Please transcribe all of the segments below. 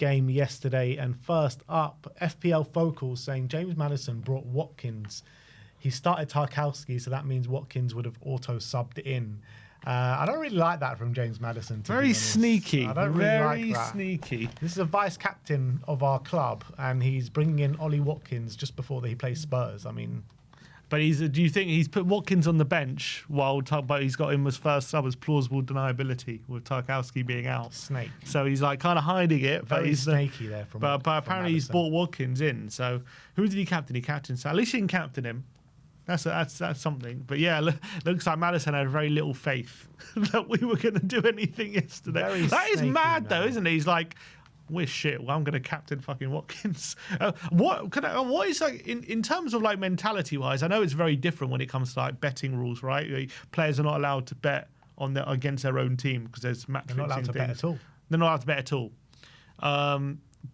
game yesterday. And first up, FPL Focals saying James Maddison brought Watkins. He started Tarkowski, so that means Watkins would have auto-subbed in. I don't really like that from James Maddison. Very sneaky. I don't really like that. Very sneaky. This is a vice-captain of our club, and he's bringing in Ollie Watkins just before he plays Spurs. I mean... But do you think he's put Watkins on the bench but he's got him as first sub as plausible deniability with Tarkowski being out? Snake. So he's like kind of hiding it. Very but he's snaky there from But apparently he's brought Watkins in. So who did he captain? He captained. So at least he didn't captain him. That's something. But yeah, looks like Maddison had very little faith that we were going to do anything yesterday. That is mad though, isn't it? He's like, we're shit. Well, I'm going to captain fucking Watkins. What is like in terms of like mentality wise? I know it's very different when it comes to like betting rules, right? Players are not allowed to bet against their own team because there's match fixing. They're not allowed to bet at all. They're not allowed to bet at all.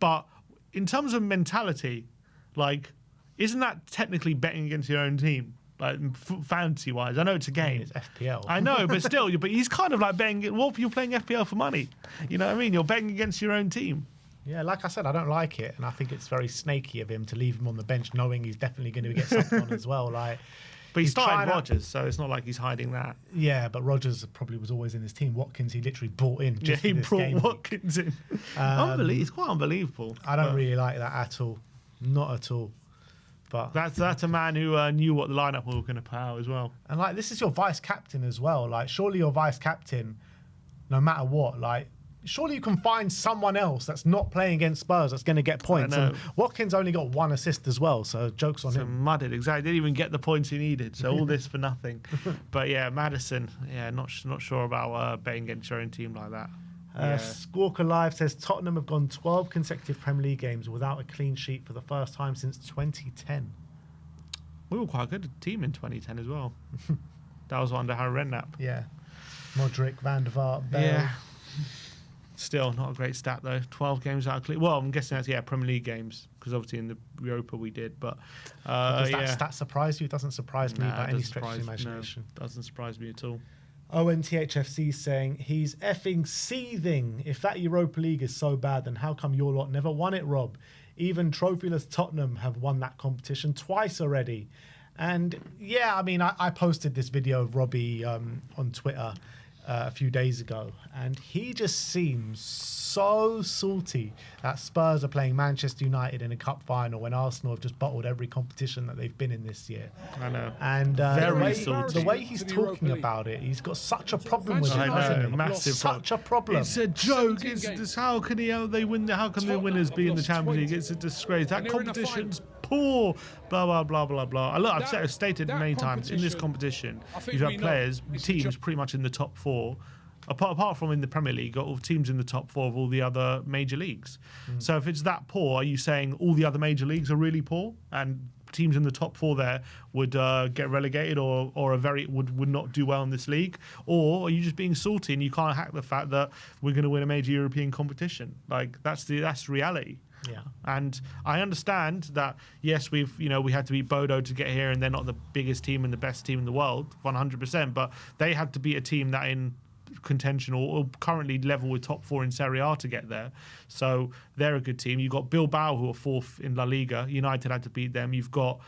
But in terms of mentality, like, isn't that technically betting against your own team? Like fantasy wise, I know it's a game. It's FPL. I know, but still, but he's kind of like betting. What if you're playing FPL for money? You know what I mean? You're betting against your own team. Yeah, like I said, I don't like it, and I think it's very snaky of him to leave him on the bench, knowing he's definitely going to get subbed on as well. Like, but he's started Rodgers, so it's not like he's hiding that. Yeah, but Rodgers probably was always in his team. Watkins, he literally brought in. Just he brought Watkins in. It's quite unbelievable. I don't really like that at all. Not at all. But that's a man who knew what the lineup we were going to put out as well. And like, this is your vice captain as well. Like, surely your vice captain, no matter what, like, surely you can find someone else that's not playing against Spurs that's going to get points. And Watkins only got 1 assist as well, so joke's on him. Mudded, exactly. Didn't even get the points he needed, so all this for nothing. But yeah, Maddison, not sure about betting against your own team like that. Squawker Live says Tottenham have gone 12 consecutive Premier League games without a clean sheet for the first time since 2010. We were quite a good team in 2010 as well. That was under Harry Redknapp. Yeah. Modric, Van der Vaart, Bale. Yeah. Still not a great stat though. 12 games out of clean. Well, I'm guessing that's Premier League games because obviously in the Europa we did. But does that stat surprise you? It doesn't surprise me by any stretch of the imagination. No, doesn't surprise me at all. ONTHFC saying he's effing seething. If that Europa League is so bad, then how come your lot never won it, Rob? Even trophyless Tottenham have won that competition twice already. And yeah, I mean, I posted this video of Robbie on Twitter a few days ago, and he just seems so salty that Spurs are playing Manchester United in a cup final when Arsenal have just bottled every competition that they've been in this year. I know. And the way he's talking about it, he's got such a problem with it, hasn't he? Massive such a problem. It's a joke. How can they win? How can the winners be in the Champions League? It's a disgrace. That competition's poor. Blah blah blah blah blah. Look, I've stated many times in this competition, you've got players, teams pretty much in the top 4. Apart from in the Premier League, got all teams in the top 4 of all the other major leagues. So if it's that poor, are you saying all the other major leagues are really poor and teams in the top 4 there would get relegated or would not do well in this league? Or are you just being salty and you can't hack the fact that we're going to win a major European competition? Like that's reality. Yeah, and I understand that. Yes, we had to beat Bodo to get here, and they're not the biggest team and the best team in the world, 100%. But they had to beat a team that in contention or currently level with top 4 in Serie A to get there. So they're a good team. You've got Bilbao, who are 4th in La Liga. United had to beat them. You've got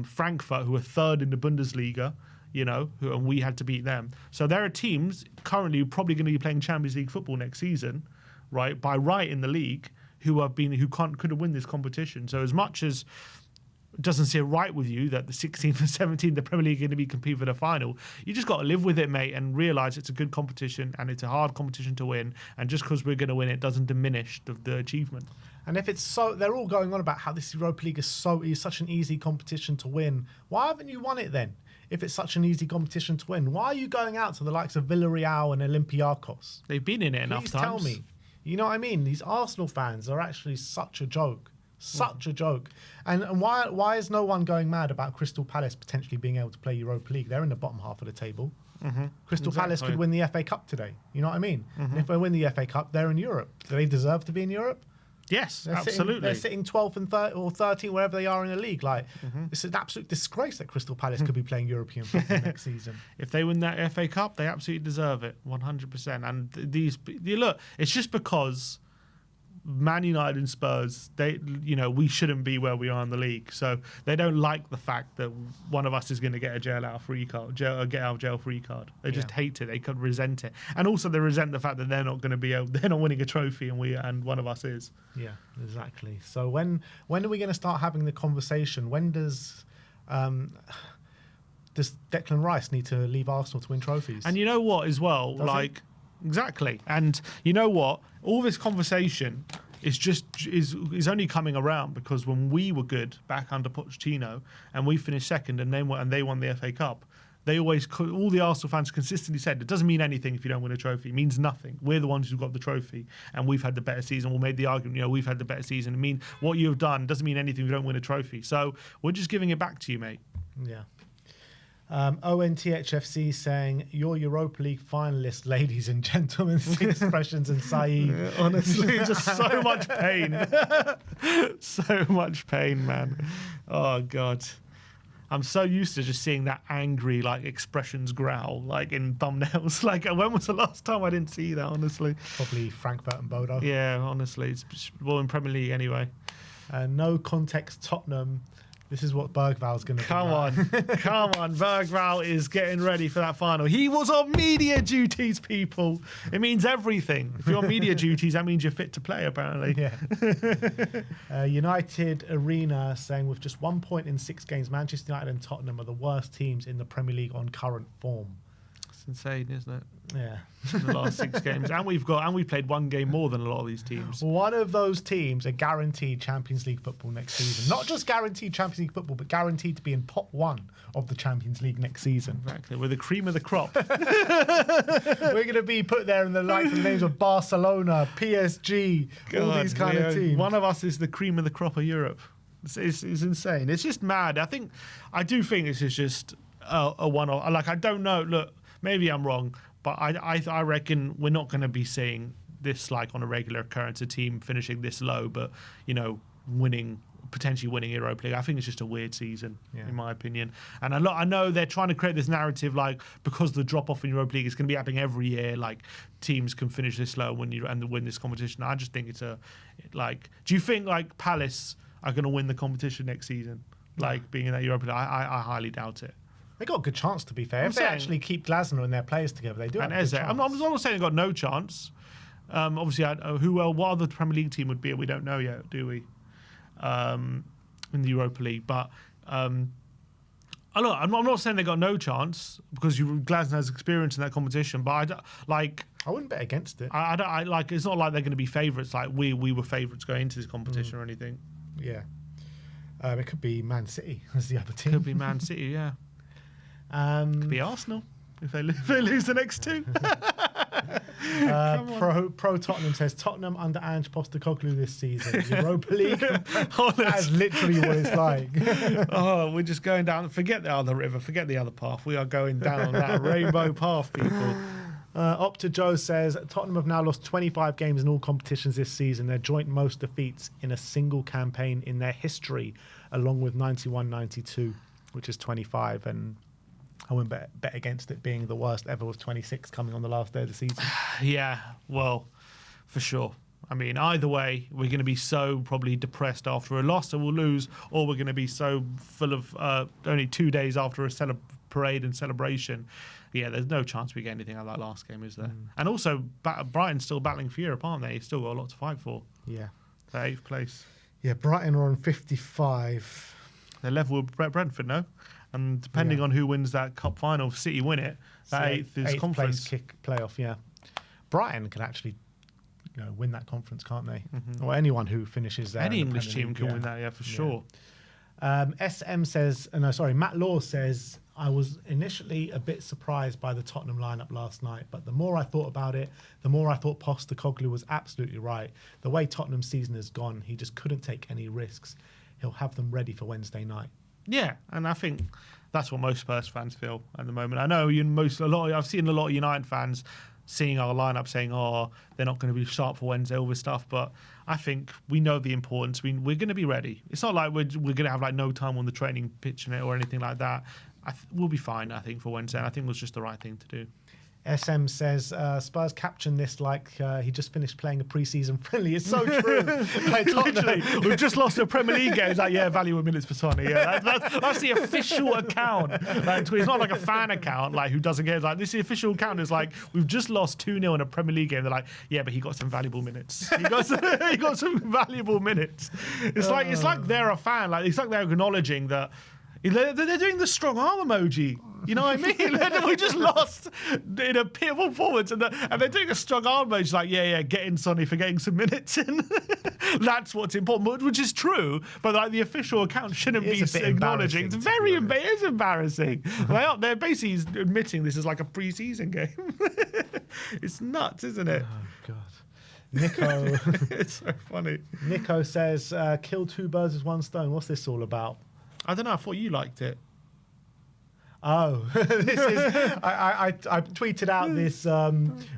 Frankfurt, who are 3rd in the Bundesliga. And we had to beat them. So there are teams currently probably going to be playing Champions League football next season, right? By right in the league. Who couldn't win this competition. So as much as it doesn't sit right with you that the 16th and 17th the Premier League are going to be competing for the final, you just got to live with it, mate, and realise it's a good competition and it's a hard competition to win. And just because we're going to win it doesn't diminish the achievement. And if it's so, they're all going on about how this Europa League is such an easy competition to win. Why haven't you won it then? If it's such an easy competition to win, why are you going out to the likes of Villarreal and Olympiacos? They've been in it enough times. Please tell me. You know what I mean? These Arsenal fans are actually such a joke. Such a joke. And why is no one going mad about Crystal Palace potentially being able to play Europa League? They're in the bottom half of the table. Crystal Palace could win the FA Cup today. You know what I mean? And if they win the FA Cup, they're in Europe. Do they deserve to be in Europe? Yes, absolutely. They're sitting 12th and 13th, wherever they are in the league. Like, it's an absolute disgrace that Crystal Palace could be playing European football next season. If they win that FA Cup, they absolutely deserve it, 100%. And look, it's just because Man United and Spurs, we shouldn't be where we are in the league. So they don't like the fact that one of us is going to get a get out of jail free card. They just hate it. They could resent it, and also they resent the fact that they're not going to they're not winning a trophy, and one of us is. Yeah, exactly. So when are we going to start having the conversation? When does Declan Rice need to leave Arsenal to win trophies? And you know what, as well, exactly. And you know what? All this conversation is only coming around because when we were good back under Pochettino and we finished second and they won the FA Cup, all the Arsenal fans consistently said it doesn't mean anything if you don't win a trophy. It means nothing. We're the ones who got the trophy and we've had the better season. We'll make the argument, we've had the better season. What you have done doesn't mean anything if you don't win a trophy. So we're just giving it back to you, mate. Yeah. ONTHFC saying, your Europa League finalists, ladies and gentlemen, expressions and Saeed. Yeah, honestly, just so much pain. So much pain, man. Oh, God. I'm so used to just seeing that angry, expressions growl, in thumbnails. When was the last time I didn't see that, honestly? Probably Frankfurt and Bodo. Yeah, honestly. It's in Premier League anyway. No context Tottenham. This is what Bergval's going to do. Come on. Bergval is getting ready for that final. He was on media duties, people. It means everything. If you're on media duties, that means you're fit to play, apparently. Yeah. United Arena saying, with just 1 point in 6 games, Manchester United and Tottenham are the worst teams in the Premier League on current form. It's insane, isn't it? Yeah. In the last 6 games. And we've played 1 game more than a lot of these teams. One of those teams are guaranteed Champions League football next season. Not just guaranteed Champions League football, but guaranteed to be in pot 1 of the Champions League next season. Exactly. We're the cream of the crop. We're going to be put there in the likes of the names of Barcelona, PSG, all these kind of teams. One of us is the cream of the crop of Europe. It's insane. It's just mad. I do think this is just a one-off. I don't know. Look, maybe I'm wrong, but I reckon we're not going to be seeing this on a regular occurrence, a team finishing this low, but potentially winning Europa League. I think it's just a weird season, in my opinion. And I know they're trying to create this narrative because the drop off in Europa League is going to be happening every year. Teams can finish this low and win this competition. I just think it's do you think Palace are going to win the competition next season? Being in that Europa League, I highly doubt it. They got a good chance, to be fair. If they actually keep Glasner and their players together, they do have a good chance. I'm not saying they got no chance. Obviously, what other Premier League team would be? We don't know yet, do we? In the Europa League, but I'm not saying they got no chance because Glasner has experience in that competition. But I wouldn't bet against it. It's not like they're going to be favourites. We were favourites going into this competition or anything. Yeah, it could be Man City as the other team. Could be Man City, yeah. Could be Arsenal if they lose the next 2. Pro Tottenham says Tottenham under Ange Postecoglou this season. Europa League. That's literally what it's like. We're just going down. Forget the other river. Forget the other path. We are going down that rainbow path, people. Opta Joe says Tottenham have now lost 25 games in all competitions this season. Their joint most defeats in a single campaign in their history, along with 91-92, which is 25. And I wouldn't bet against it being the worst ever with 26 coming on the last day of the season. Yeah, well, for sure. Either way, we're going to be so probably depressed after a loss, so we'll lose, or we're going to be so full of only 2 days after a parade and celebration. Yeah, there's no chance we get anything out of that last game, is there? And also, Brighton's still battling for Europe, aren't they? Still got a lot to fight for. Yeah. They're 8th place. Yeah, Brighton are on 55. They're level with Brentford, no? And depending on who wins that cup final, if City win it, that 8th is conference. Place playoff, yeah. Brighton can actually win that conference, can't they? Mm-hmm. Or anyone who finishes there. Any English team can win that, for sure. SM says, Matt Law says, I was initially a bit surprised by the Tottenham lineup last night, but the more I thought about it, the more I thought Postecoglou was absolutely right. The way Tottenham's season has gone, he just couldn't take any risks. He'll have them ready for Wednesday night. Yeah, and I think that's what most Spurs fans feel at the moment. I know I've seen a lot of United fans seeing our lineup saying, they're not going to be sharp for Wednesday, all this stuff. But I think we know the importance. We're going to be ready. It's not like we're going to have no time on the training pitch in it or anything like that. We'll be fine, I think, for Wednesday. And I think it was just the right thing to do. SM says Spurs captioned this like he just finished playing a pre-season friendly. It's so true. Like, Literally, we've just lost a Premier League game. It's like, yeah, valuable minutes for Sonny. Yeah, that's the official account. Like, it's not like a fan account, like who doesn't get. It's like, this is the official account. Is like, we've just lost 2-0 in a Premier League game. They're like, yeah, but he got some valuable minutes. He got some valuable minutes. It's like they're a fan. Like, it's like they're acknowledging that. They're doing the strong arm emoji. You know what I mean? We just lost in a pitiful performance, and they're doing a strong arm emoji. Like, yeah, get in, Sonny, for getting some minutes in. That's what's important, which is true. But like the official account shouldn't be acknowledging. It's very it is embarrassing. They're basically admitting this is like a pre-season game. It's nuts, isn't it? Oh God. Nico, it's so funny. Nico says, "Kill 2 birds with 1 stone." What's this all about? I don't know. I thought you liked it. Oh, this is. I tweeted out this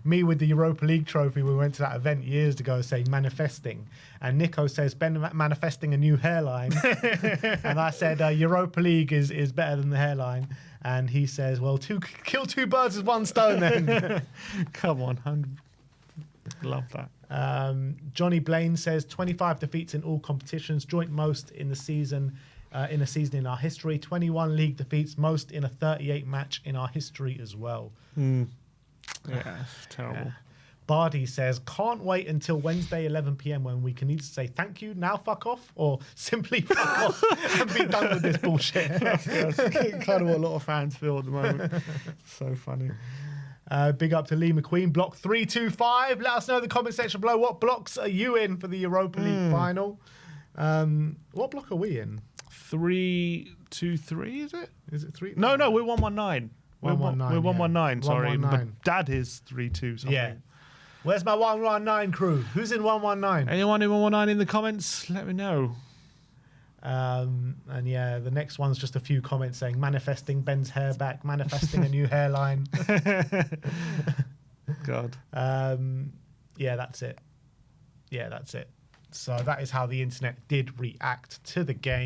me with the Europa League trophy. We went to that event years ago, saying manifesting, and Nico says Ben manifesting a new hairline, and I said Europa League is better than the hairline, and he says, well, kill 2 birds with 1 stone then. Come on, love that. Johnny Blaine says 25 defeats in all competitions, joint most in the season. In a season in our history, 21 league defeats, most in a 38 match in our history as well. Yeah, it's terrible. Yeah. Bardi says, can't wait until Wednesday 11 p.m. when we can either say thank you, now fuck off, or simply fuck off and be done with this bullshit. That's kind of what a lot of fans feel at the moment. So funny. Big up to Lee McQueen, block 325. Let us know in the comment section below, what blocks are you in for the Europa League final? What block are we in? 3-2-3, is it? Is it 3? No, we're 119. We're 119, sorry. 119. But Dad is 3-2 something. Yeah. Where's my 119 crew? Who's in 119? Anyone in 119 in the comments? Let me know. And yeah, the next one's just a few comments saying manifesting Ben's hair back, manifesting a new hairline. God. Yeah, that's it. So that is how the internet did react to the game.